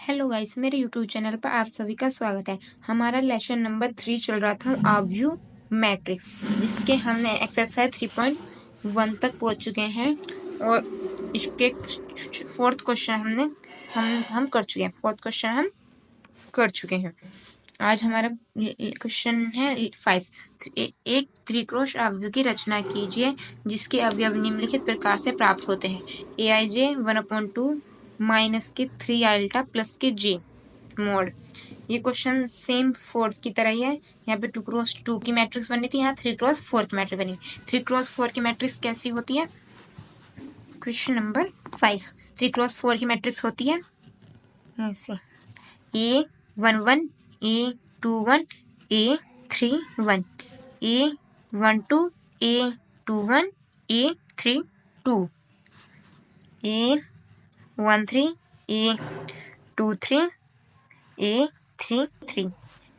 Hello guys, मेरे YouTube channel पर आप सभी का स्वागत है। हमारा लेसन नंबर 3 चल रहा था आव्यू मैट्रिक्स, जिसके हमने एक्सरसाइज 3.1 तक पहुंच चुके हैं और इसके फोर्थ क्वेश्चन हम कर चुके हैं। फोर्थ क्वेश्चन हम कर चुके हैं। आज हमारा क्वेश्चन है 5। एक त्रिकोश आव्यूह की रचना कीजिए जिसके अवयव निम्नलिखित प्रकार से प्राप्त होते हैं। aij 1/2 माइनस के 3 आल्टा प्लस के j मोड। ये क्वेश्चन सेम फोर्थ की तरह ही है। यहाँ पे 2x2 की मैट्रिक्स बनी थी, यहाँ 3x4 की मैट्रिक्स बनी। 3x4 की मैट्रिक्स कैसी होती है? Question number 5। 3x4 की मैट्रिक्स होती है ऐसे: A11 A21 A31 A12 A21 A32 A13 A23 A33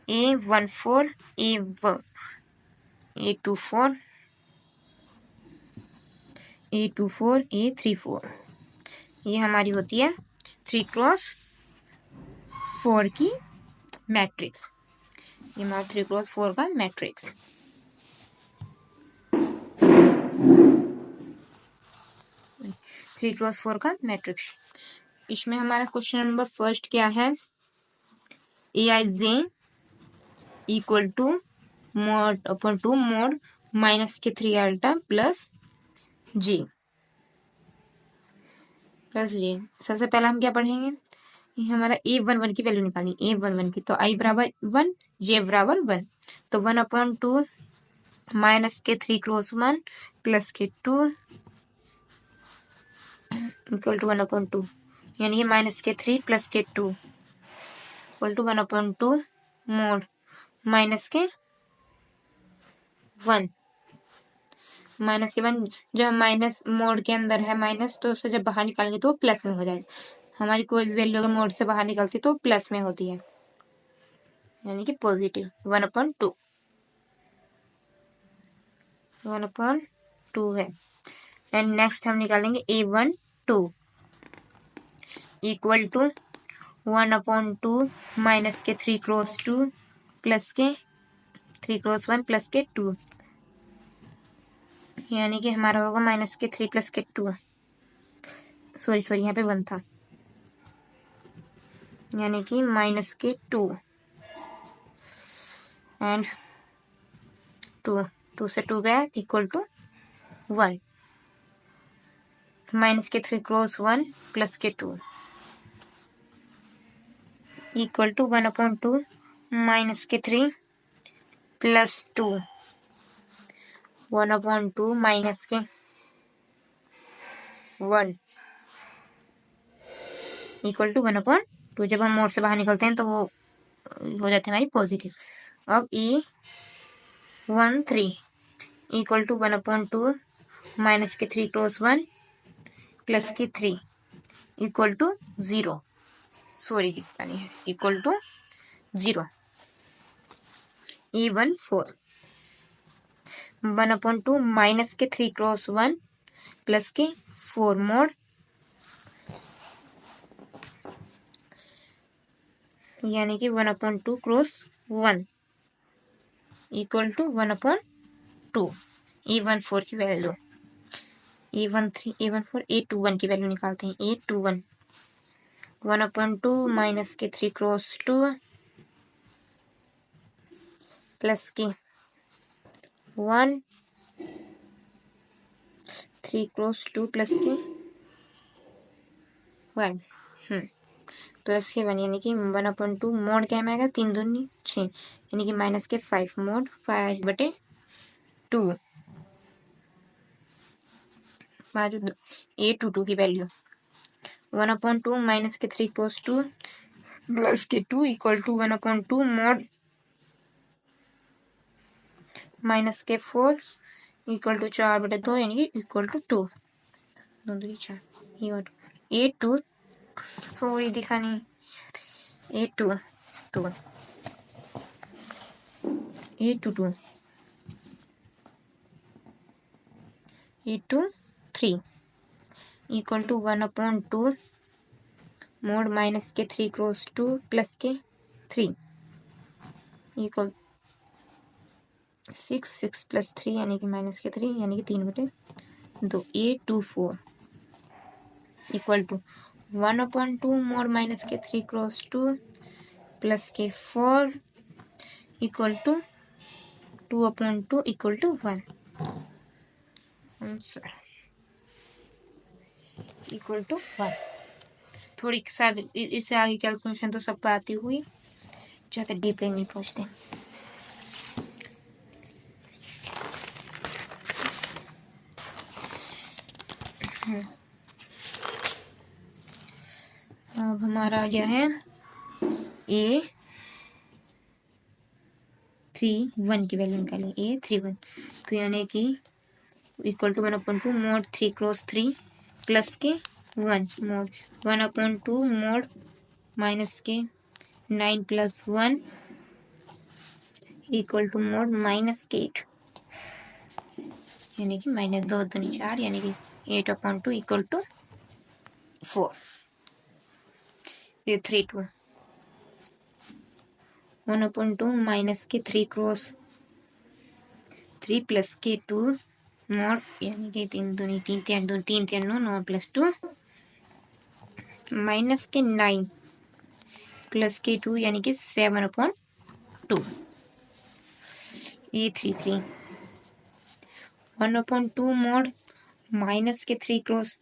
A14 A24 A24 A34। ये हमारी होती है 3x4 की मैट्रिक्स। ये हमारा 3x4 का मैट्रिक्स। 3x4 का मैट्रिक्स। इसमें हमारा क्वेश्चन नंबर फर्स्ट क्या है? aij इक्वल टू mod अपन 2 mod माइनस के 3 अल्टा प्लस j। सबसे पहला हम क्या पढ़ेंगे? ये हमारा a11 की वैल्यू निकालनी। a11 की तो i बराबर 1 j बराबर 1, तो 1/2 माइनस के 3x1 प्लस के 2 इक्वल टू 1/2, यानी कि माइनस के 3 प्लस के 2 इक्वल टू 1/2 मोड माइनस के 1। माइनस के 1 जब माइनस मोड के अंदर है माइनस, तो उसे जब बाहर निकालेंगे तो वो प्लस में हो जाएगा। हमारी कोई भी वैल्यू अगर मोड से बाहर निकलती तो प्लस में होती है, यानी कि पॉजिटिव 1/2 है। एंड नेक्स्ट हम निकालेंगे a12 इक्वल टू 1/2 माइनस के 3x2 प्लस के 3x1 प्लस के 2, यानी कि हमारा होगा माइनस के 3 प्लस के 2। सॉरी यहाँ पे 1 था, यानी कि माइनस के 2 एंड 2 से 2 गया इक्वल टू 1 माइनस के 3x1 प्लस के 2 इक्वल टू 1/2 माइनस के 3 प्लस 2 1/2 माइनस के 1 इक्वल टू 1/2। जब हम मोड से बाहर निकलते हैं तो वो हो जाते हैं हमारी पॉजिटिव। अब a13 इक्वल टू 1/2 माइनस के 3x1 प्लस के 3 इक्वल टू 0। सॉरी दिखता नहीं है, इक्वल टू 0। a14 1/2 माइनस के 3x1 प्लस के 4 मोड, यानी कि 1/2 क्रॉस 1 इक्वल टू 1/2। a14 की वैल्यू a21 की वैल्यू निकालते हैं। a21 1/2 माइनस के 3x2 प्लस के 1 3x2 प्लस के 1 प्लस के 1, यानी कि 1/2 मोड क्या में आएगा? 3 दूनी 6, यानी कि माइनस के 5 मोड 5/2। a22 की वैल्यू 1/2 माइनस के 3x2 प्लस के 2 इक्वल टू 1/2 मोड माइनस के 4 इक्वल टू 4/2, यानी कि इक्वल टू 2 2 4। a2 सॉरी दिखा नहीं, a22 a23 equal to 1/2 mod minus के 3 क्रॉस 2 प्लस के 3 इक्वल 6 प्लस 3 यानी कि माइनस के 3 यानी कि 3/2 A24 equal to 1/2 mod minus के 3 क्रॉस 2 प्लस के 4 equal to 2/2 equal to 1 answer equal to 1। थोड़ी साथ इससे आगे कैलकुलेशन तो सबको आती हुई, ज़्यादा डीपली नहीं पहुँचते। अब हमारा आ गया है A31 की वैल्यू निकालें। A31 तो यानी कि equal to 1/2 mod 3 cross 3 plus के 1 मोड 1/2 मोड माइनस के 9 plus 1 equal to mod minus के 8 यानी कि माइनस 2 दूनी 4 यानी कि 8/2 इक्वल टू 4। ये 32 1/2 माइनस के 3 क्रॉस 3 प्लस के 2 मोड यानी कि 3 दूनी 3 3 2 3 3 9 प्लस 2 माइनस के 9 प्लस के 2 यानी कि 7/2 A33 1/2 मोड माइनस के 3 क्रॉस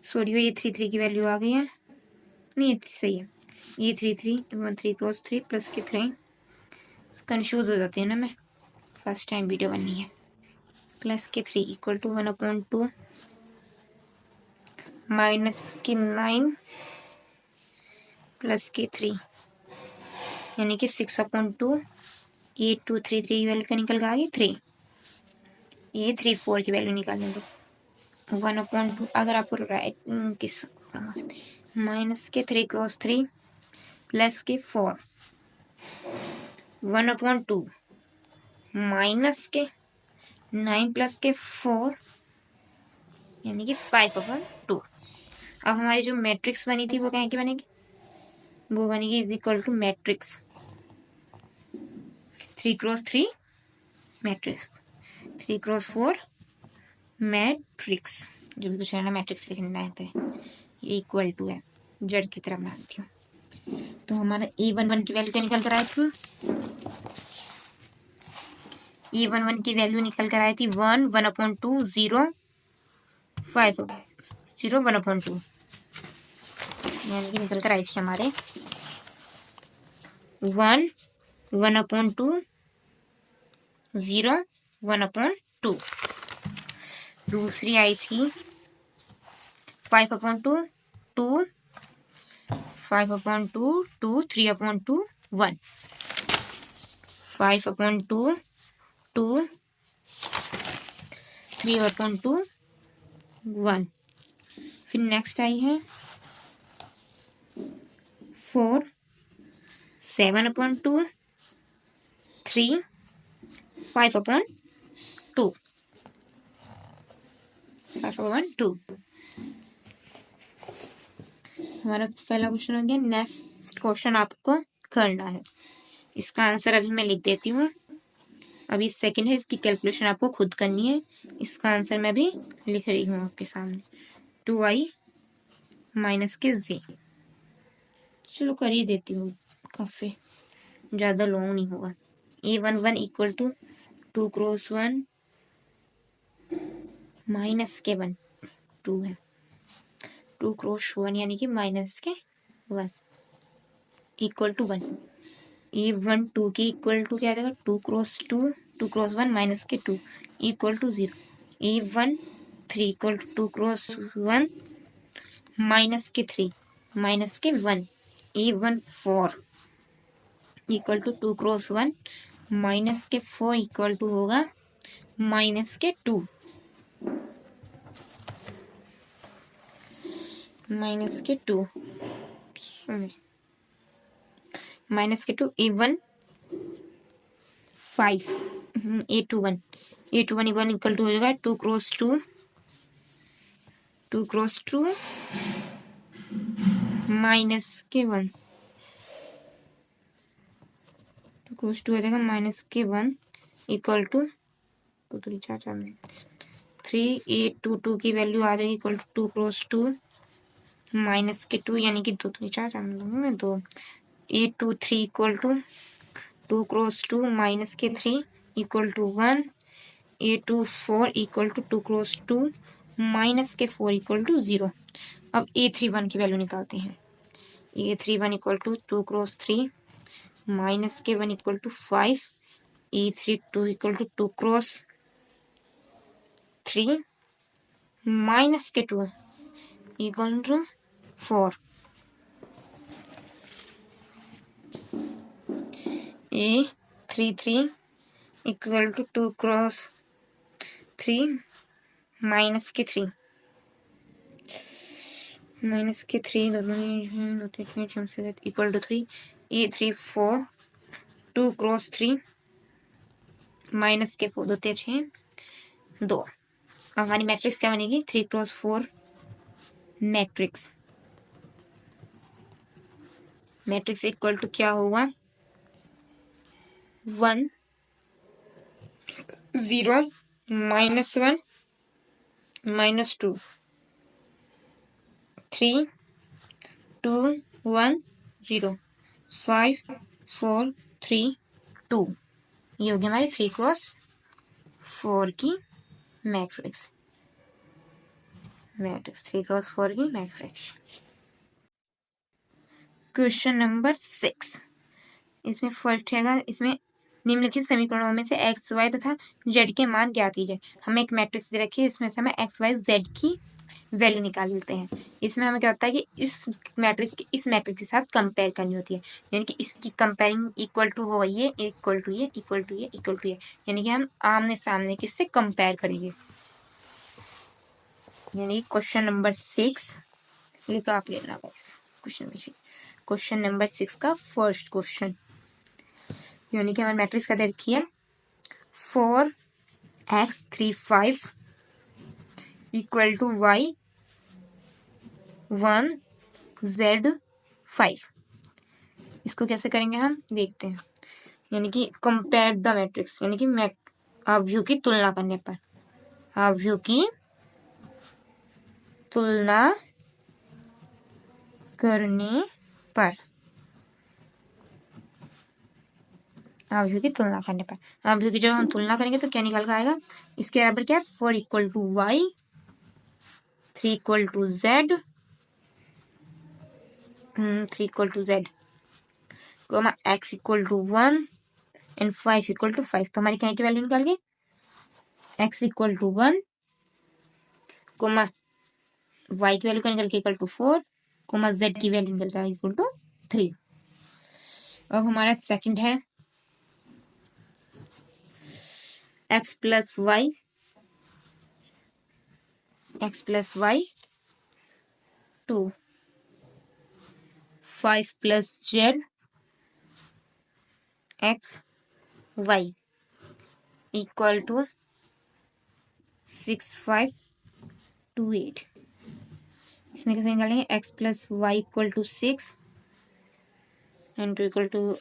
सॉरी ये 33 की वैल्यू आ गई है, नहीं सही है। ये 3 क्रॉस 3 प्लस के 3 कंफ्यूज हो जाती है ना, मैं फर्स्ट टाइम वीडियो बननी है। प्लस के 3 इक्वल टू 1/2 माइनस के 9 प्लस के 3 यानी कि 6/2 A233 की वैल्यू क्या निकल गई 3 A34 की वैल्यू निकालने दो 1/2 अगर आपको राइट किस माइनस के 3 क्रॉस 3 प्लस के 4 1/2 माइनस के 9 प्लस के 4 यानी कि 5/2। अब हमारी जो मैट्रिक्स बनी थी वो क्या की बनेगी, वो बनेगी is equal to matrix 3 cross 3 matrix 3 cross 4 matrix, जो भी कुछ है ना मैट्रिक्स लिखना है ये इक्वल टू है जेड की तरह बनाती हूँ। तो हमारा A11 की वैल्यू क्या निकल कर आई थी, A11 की वैल्यू निकल कर आई थी 1/2 0 5 0 1/2 यानी कि निकल कर आई थी हमारे 1/2 0 1/2। दूसरी आई थी 5/2 2 5/2 2 3/2 1 5/2 2 3/2 1। फिर नेक्स्ट आई है 4 7/2 3 5/2 5/2। हमारा पहला क्वेश्चन हो गया। नेक्स्ट क्वेश्चन आपको करना है, इसका आंसर अभी मैं लिख देती हूँ। अभी सेकंड है, इसकी कैलकुलेशन आपको खुद करनी है। इसका आंसर मैं भी लिख रही हूँ आपके सामने 2i माइनस के z। चलो कर ही देती हूँ, काफी ज्यादा लॉन्ग नहीं होगा। A11 equal to 2 cross 1 minus के 1 2 है 2 क्रॉस 1 यानी कि माइनस के 1 इक्वल टू 1। A1 2 की इक्वल टू क्या आ जाएगा 2 क्रॉस 1 माइनस के 2 equal to 0। A1 3 equal to 2 cross 1 minus के 3 माइनस के 1। A1 4 equal to 2 cross 1 minus के 4 इक्वल टू होगा माइनस के 2 माइनस के 2 माइनस के 2 A1 5 A21 इक्वल टू हो जाएगा 2 cross 2 2 cross 2 -1 to close to हो जाएगा -1 इक्वल टू 2 3 4 4 3 8 2 2 की वैल्यू आ जाएगी इक्वल टू 2 क्लोज टू -2 यानी कि 2 3 4 4 2 8 2 3 equal to 2 cross 2 -3 equal to 1 8 2 4 equal to 2 cross 2 -4 equal to 0। अब A31 की वैल्यू निकालते हैं। A31 equal to 2 cross 3 -1 equal to 5 A32 equal to 2 cross 3 -2 equal to 4 A33 equal to 2 cross 3 -3 -3 दोनों ही हैं, दो तीन छः इक्वल टू 3 A34 2 क्रॉस 3 -4 दो तीन छः 2। अब हमारी मैट्रिक्स क्या बनेगी 3 cross 4 matrix. Matrix equal to क्या होगा 1 0 -1 -2 3 2 1 0 5 4 3 2। ये हो गया हमारे 3 क्रॉस 4 की मैट्रिक्स। 3 क्रॉस 4 की मैट्रिक्स। क्वेश्चन नंबर 6 इसमें फर्स्ट है इसमें निम्नलिखित समीकरणों में से एक्स वाई तथा जेड के मान ज्ञात कीजिए। हमें एक मैट्रिक्स दे रखी है, इसमें से हमें एक्स वाई जेड की वैल्यू निकाल लेते हैं। इसमें हमें क्या होता है कि इस मैट्रिक्स की इस मैट्रिक्स के साथ कंपेयर करनी होती है, यानी कि इसकी कंपेयरिंग इक्वल टू हो ये इक्वल टू ये इक्वल टू ये इक्वल टू ये, यानी कि हम आमने सामने किससे कंपेयर करेंगे। यानी क्वेश्चन नंबर 6 लिखो आप लेना क्वेश्चन नंबर 6 का फर्स्ट क्वेश्चन, यानी कि हमारी मैट्रिक्स का दे रखी है 4x35 equal to y 1 z5। इसको कैसे करेंगे हम देखते हैं। यानी कि कंपेयर द मैट्रिक्स, यानी कि अवयव की तुलना करने पर, अवयव की तुलना करने पर, अवयव की तुलना करने पर, अवयव की जब हम तुलना करेंगे तो क्या निकल कर आएगा, इसके बराबर क्या है 4 equal to y 3 equal to z 3 equal to z comma x equal to 1 and 5 equal to 5। तो हमारी क्या की वैल्यू निकाल गई x equal to 1 comma y की वैल्यू क्या निकल के इक्वल टू 4 कोमा z की वैल्यू निकल के इक्वल टू 3। अब हमारा सेकंड है x plus y 2 5 plus z x y equal to 6 5 2 8। इसमें कैसे निकालेंगे x plus y equal to 6 and 2 equal to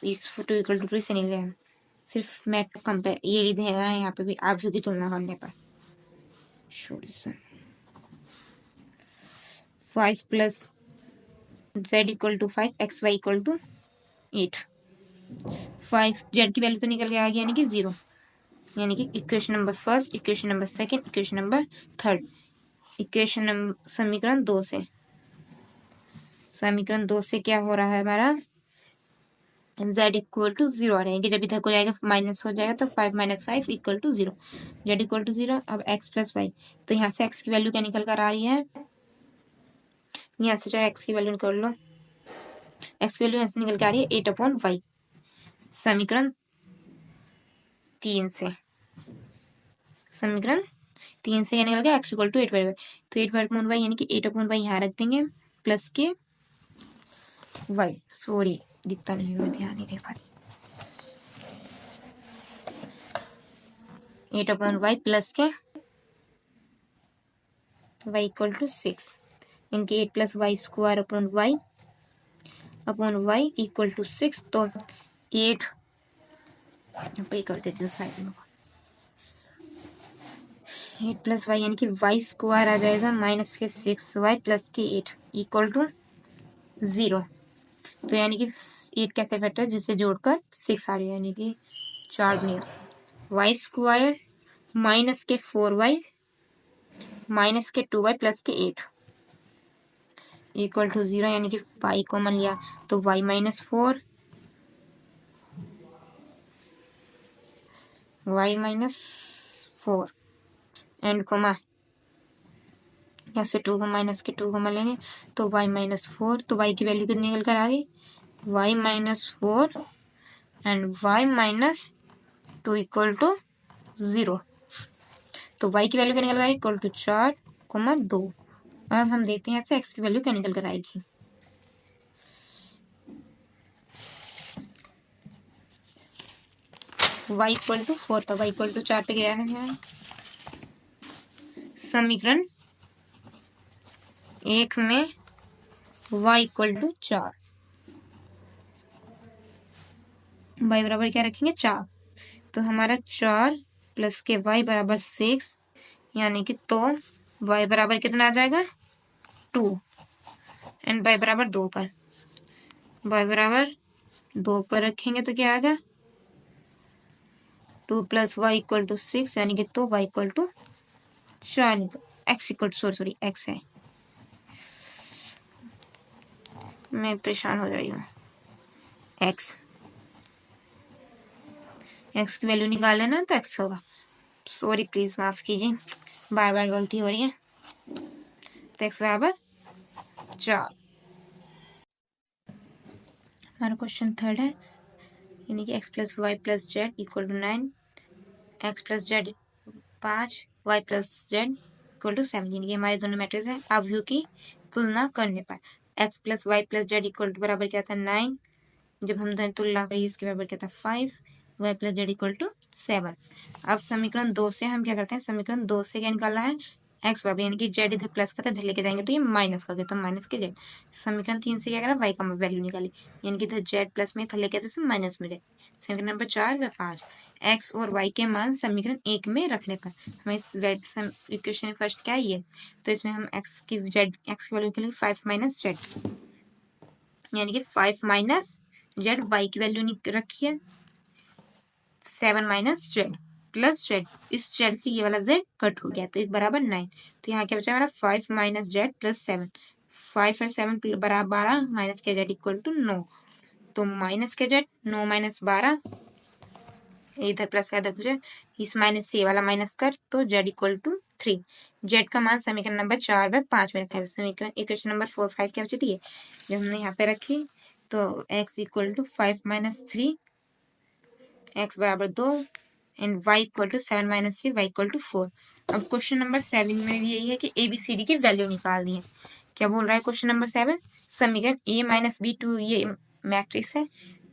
2 से निकले हम सिर्फ मैट कंपेयर ये लिख देगा यहाँ पे भी आप की तुलना करने पर। Solution 5 plus z equal to 5 x y equal to 8। 5 z की वैल्यू तो निकल के आ गई यानी कि 0, यानी कि equation number first, equation number second, equation number third, equation number समीकरण 2 से, समीकरण 2 से क्या हो रहा है हमारा z इक्वल टू 0 आ रहा है, जब इधर को जाएगा माइनस हो जाएगा तो 5 - 5 equal to 0, z equal to 0। अब x प्लस वाई, तो यहाँ से x की वैल्यू क्या निकल कर आ रही है, यहाँ से चाहे x की वैल्यू निकाल लो, x की वैल्यू यहाँ से निकल के आ रही है 8/y। समीकरण 3 से, समीकरण 3 से क्या निकल गया x इक्वल टू 8/y, तो 8/y यानी कि 8/y यहाँ रख देंगे प्लस के y, सॉरी दिखता नहीं, मैं ध्यान नहीं दे पा रही, 8/y प्लस के y इक्वल टू 6 इनके 8 plus y square upon y upon y equal to 6। तो 8 यहाँ पे कर देते हैं साइड में, 8 प्लस वाई यानी कि वाई स्क्वायर आ जाएगा माइनस के 6y प्लस के 8 इक्वल टू 0। तो यानी कि 8 कैसे फैक्टर जिसे जोड़कर 6 आ रही है, यानी कि 4 दुनिया वाई स्क्वायर माइनस के 4y माइनस के 2y प्लस के 8 इक्वल टू 0, यानी कि y कॉमन लिया तो y minus 4 y minus 4 and comma यहाँ से 2 को माइनस के 2 को लेंगे तो y माइनस 4। तो y की वैल्यू कितनी निकल कर आ गई, y minus 4 and y minus 2 equal to 0। तो y की वैल्यू क्या निकल आएगी, इक्वल टू 4,2। अब हम देखते हैं ऐसे x की वैल्यू क्या निकल कर आएगी। y इक्वल टू 4 पर y इक्वल टू 4 पे गया है। समीकरण 1 में y इक्वल टू 4, y बराबर क्या रखेंगे 4। तो हमारा 4 प्लस के y बराबर 6, यानी कि तो y बराबर कितना आ जाएगा 2 एंड y बराबर 2 पर, y बराबर 2 पर रखेंगे तो क्या आएगा 2 प्लस वाई इक्वल टू 6, यानी कि तो y equal to 4 x equal sorry x है, मैं परेशान हो रही हूँ। x की वैल्यू निकाल लेना तो x होगा, सॉरी प्लीज माफ कीजिए, बार बार गलती हो रही है। तो x बराबर 4। हमारा क्वेश्चन थर्ड है, यानी कि x plus y plus z equal to 9, x plus z 5, y plus z equal to 7, यानी कि हमारे दोनों मैट्रिक्स हैं। अब व्यू की तुलना करने पर x plus y plus z equal to बराबर क्या था 9, जब हम दोनों तुलना करिए इसके बराबर क्या था 5, y plus z equal to 7। अब समीकरण 2 से हम क्या करते हैं, समीकरण 2 से क्या निकालना है x बराबर, यानी कि z इधर प्लस का था इधर लेके जाएंगे तो ये माइनस का गया तो माइनस के z। समीकरण 3 से क्या करा y का वैल्यू निकाली, यानी कि इधर z प्लस में था लेके थे माइनस में z। समीकरण नंबर 4 व 5 x और y के मान समीकरण 1 में रखने पर हमें इस इक्वेशन फर्स्ट क्या है ये, तो इसमें हम x की वैल्यू निकालेंगे 5 माइनस जेड, यानी कि 5 माइनस जेड, y की वैल्यू रखी है 7 माइनस जेड प्लस जेड, इस जेड से ये वाला जेड कट हो गया तो एक बराबर 9। तो यहाँ क्या बचा हमारा 5 माइनस जेड प्लस 7, 5 और 7 बराबर 12 माइनस के जेड इक्वल टू 9। तो माइनस के जेड 9 माइनस 12, इधर प्लस का इधर पूछे, इस माइनस से ये वाला माइनस कर तो जेड इक्वल टू 3। जेड का मान समीकरण नंबर 4 व 5 में रखा है। समीकरण इक्वेशन नंबर 4 5 क्या बची थी जो हमने यहाँ पे रखी, तो x equal to 5 minus 3, x बराबर 2 and y equal to 7 minus 3, y equal to 4। अब क्वेश्चन नंबर 7 में भी यही है कि ABCD की वैल्यू निकालनी है। क्या बोल रहा है क्वेश्चन नंबर 7, समीकरण A माइनस बी टू ये मैट्रिक्स है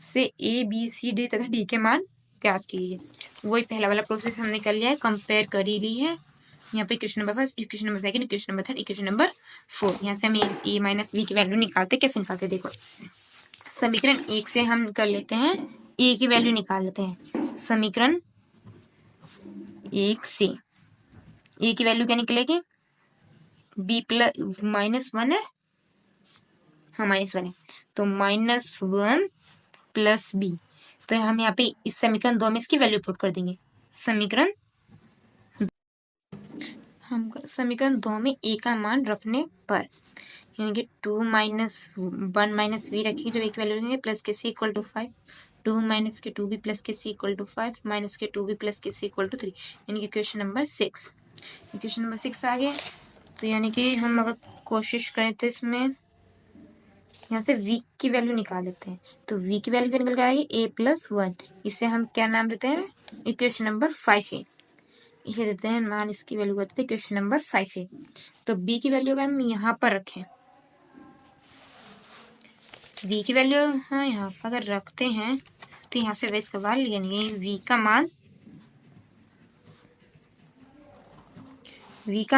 से ABCD तथा D के मान ज्ञात कीजिए। वही पहला वाला प्रोसेस हमने कर लिया है, कंपेयर कर ही ली है। यहाँ पे equation number first, equation number second, equation number third, equation number 4। यहाँ से हम A माइनस बी की वैल्यू निकालते, कैसे निकालते देखो। समीकरण 1 से हम कर लेते हैं ए की वैल्यू निकाल लेते हैं। समीकरण 1 से ए की वैल्यू क्या निकलेगी, बी प्लस माइनस 1 है, हाँ माइनस 1 है, तो माइनस 1 प्लस बी। तो हम यहाँ पे इस समीकरण 2 में इसकी वैल्यू पुट कर देंगे। समीकरण 2 में ए का मान रखने पर, यानी कि 2 माइनस 1 माइनस बी रखेंगे जब एक वैल्यू रखेंगे, प्लस के सी इक्वल टू 5, 2 माइनस के 2b प्लस के सी इक्वल टू 5 माइनस के 2b प्लस के सी इक्वल टू 3, यानी कि क्वेश्चन नंबर 6। इक्वेशन नंबर 6 आ गया। तो यानी कि हम अगर कोशिश करें तो इसमें यहाँ से v की वैल्यू निकाल लेते हैं। तो v की वैल्यू क्या निकल कर आएगी a प्लस 1, इसे हम क्या नाम देते हैं, इक्वेशन नंबर 5 है, इसे देते हैं मान, इसकी वैल्यू करते हैं क्वेश्चन नंबर 5 है। तो b की वैल्यू अगर हम यहाँ पर रखें, v की वैल्यू हाँ यहाँ पर अगर रखते हैं तो यहाँ से वैसे सवाल, यानी v का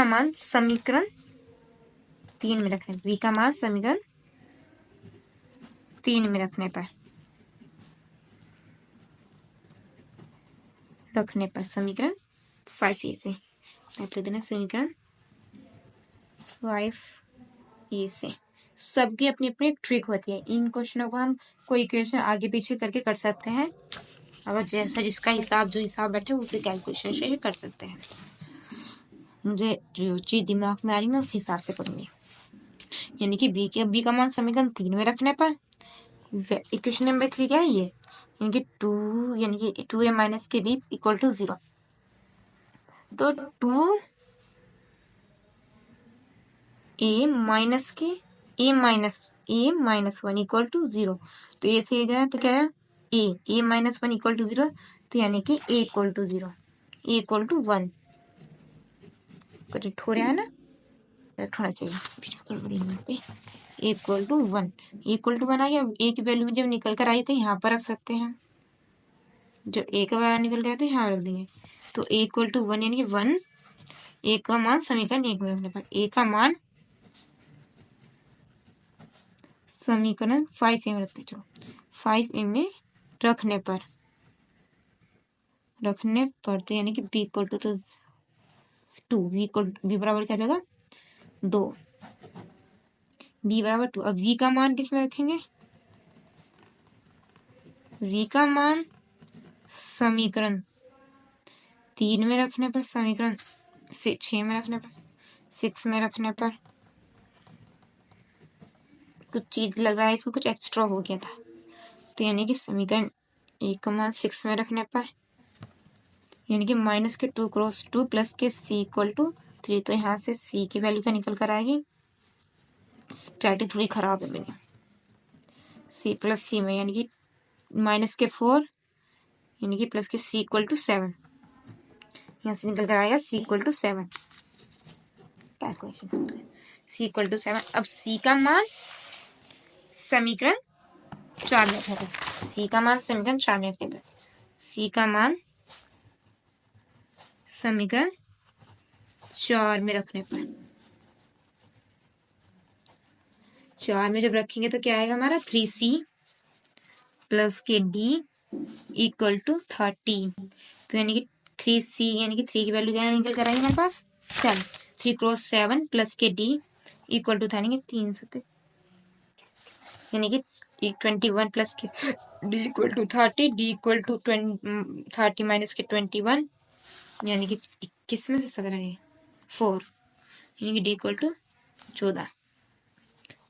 मान समीकरण 3 में रखें, v का मान समीकरण 3 में रखने पर समीकरण 5A से लिख देना समीकरण 5A से। सबकी अपनी अपनी ट्रिक होती है। इन क्वेश्चनों को हम कोई क्वेश्चन आगे पीछे करके कर सकते हैं, अगर जैसा जिसका हिसाब जो हिसाब बैठे उसे कैलकुलेशन से कर सकते हैं। मुझे जो चीज दिमाग में आ रही है उस हिसाब से पढ़ूंगी। यानी कि बी का मान समीकरण 3 में रखने पर इक्वेशन नंबर 3 क्या है ये, यानी कि 2a माइनस के b इक्वल टू 0। तो 2a minus a minus 1 equal to 0। तो ये से गया तो क्या है a माइनस 1 इक्वल टू 0। तो यानी कि a equal to 0, a equal to 1। Correct हो रहा है ना, करेक्ट होना चाहिए। इक्वल टू 1 आ गया। a की वैल्यू जब निकल कर आई तो यहाँ पर रख सकते हैं। जब a का वैल्यू निकल गया तो यहाँ रख देंगे। तो a इक्वल टू 1 यानी कि 1 a का मान समीकरण 1 में रखने पर a का मान समीकरण 5a में रखते चलो 5a में रखने पर तो यानी कि b इक्वल टू तो 2 b बराबर क्या जाएगा 2, b बराबर 2। अब v का मान किस में रखेंगे, v का मान समीकरण 3 में रखने पर, समीकरण 6 में रखने पर, 6 में रखने पर कुछ चीज लग रहा है इसमें कुछ एक्स्ट्रा हो गया था। तो यानी कि समीकरण 1 का मान 6 में रखने पर यानी कि माइनस के 2 क्रॉस 2 प्लस के c इक्वल टू 3। तो यहाँ से c की वैल्यू क्या निकल कर आएगी, स्ट्रैटेजी थोड़ी खराब है मेरी। c प्लस c में यानी कि माइनस के 4 यानी कि प्लस के c इक्वल टू 7। यहाँ से निकल कर आएगा c इक्वल टू 7। कैलकुलेशन करते हैं c इक्वल टू 7। अब c का मान समीकरण 4 में रखने पर, c का मान समीकरण 4 में रखने पर, c का मान समीकरण 4 में रखने पर 4 में जब रखेंगे तो क्या आएगा हमारा 3c प्लस के d इक्वल टू 13। तो यानी कि 3c यानी कि 3 की वैल्यू क्या निकल कर आएगी हमारे पास 7। 3 क्रॉस 7 प्लस के d इक्वल टू था यानी कि 3 7 यानी कि 21 प्लस के d equal to 30, d equal to 30 minus के 21 यानी कि 21 में से 17 है 4 यानी कि d इक्वल टू 14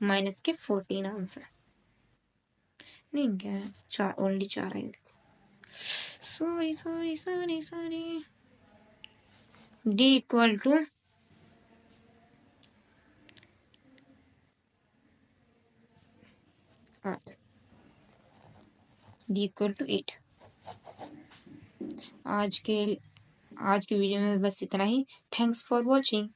माइनस के 14 आंसर नहीं क्या 4 ओनली 4 आएगा। Sorry d equal to 8 d equal to 8। आज के वीडियो में बस इतना ही। Thanks for watching.